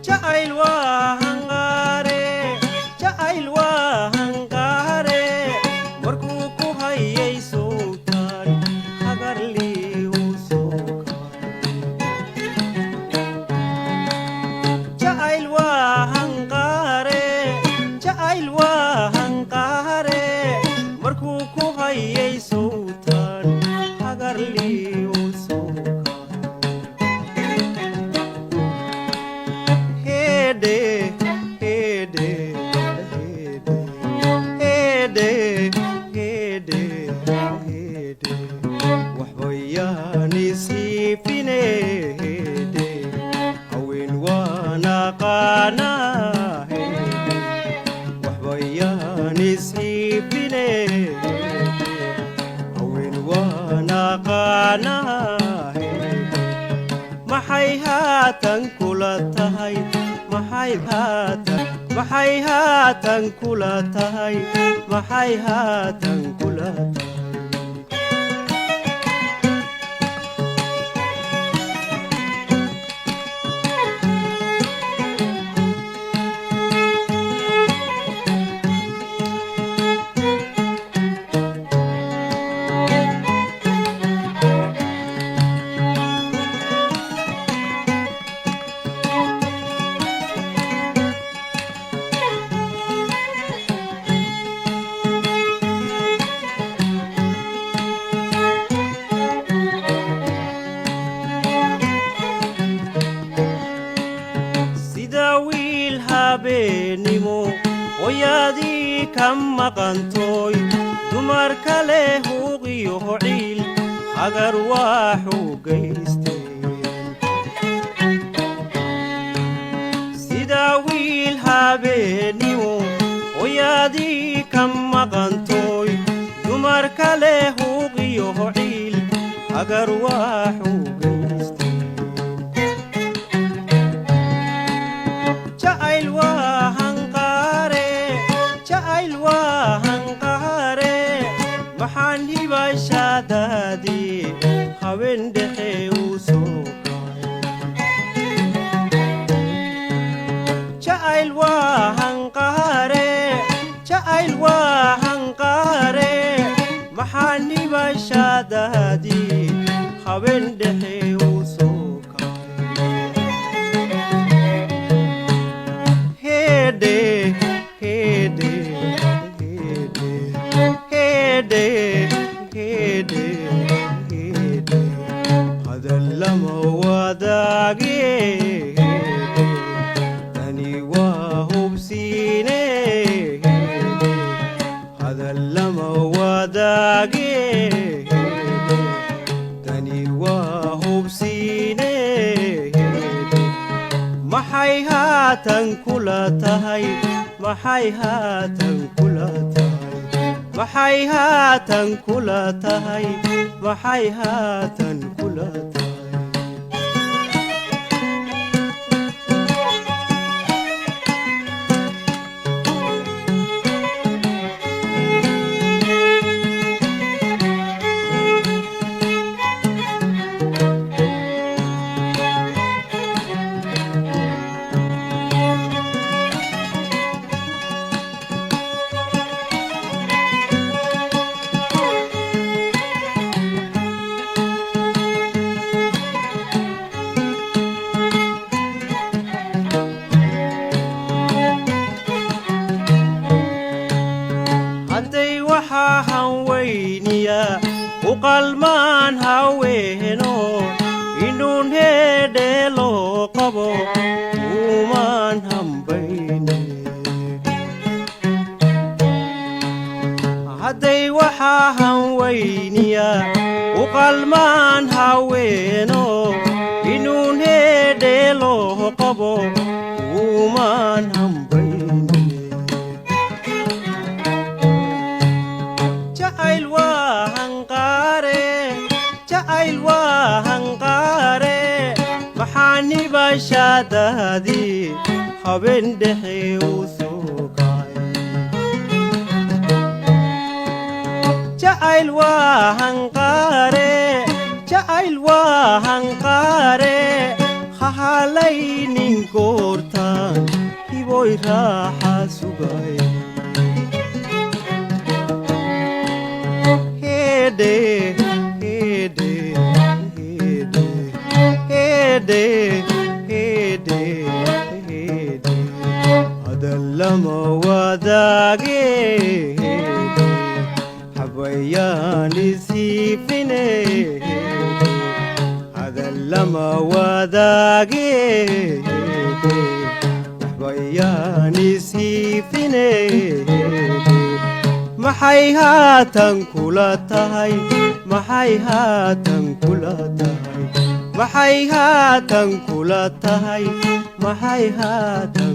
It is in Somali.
jacayl waa hanqaare jacayl waa hanqaare markuu ku hayay sowtaan hagarlii uu soo jacayl waa hanqaare jacayl waa hanqaare markuu ku hayay sowtaan hagarlii uu soo maxay haatan kula tahay maxay haatan kula tahay maxay haatan kula tahay habeenimo hooyadii ka maqantooy dumar kale huuqiyo hociil hagar waxuu gaysteen sida wiil habeenimo hooyadii ka maqantooy dumar kale huuqiyo hociil hagar waxuu jacayl waa hanqaare jacayl waa hanqaare maxaan hibashadaadii habeen dhexe uu soo jacayl waa hanqaare jacayl waa hanqaare maxaan hibashadaadii habeen dhexe uu soo hadallama wadaage tani waa hubsiine hadallama wadaage tani waa hubsiine maxay haatan kula tahay maxay haatan kula tahay maxay haatan kula tahay maxay haatan kula tahay uqalmaan haweeno inuun heedhe loo qabo umaan hambayne hadday waxaa hanweyniya uqalmaan haweeno inuun heedhe loo qabo umaan hambayne jacayl waa hanqaare jacayl waa hanqaare maxaan hibashadaadii habeen dhexe uu soo kacay jacayl waa hanqaare jacayl waa hanqaare ha halaynin goortaan hiboy raaxa sugay hede hede hede hede hede hede adallama wadaage hede habayani sifine adallama wadaage habayani sifine maxay haatan kula tahay maxay haatan kula tahay maxay haatan kula tahay maxay haatan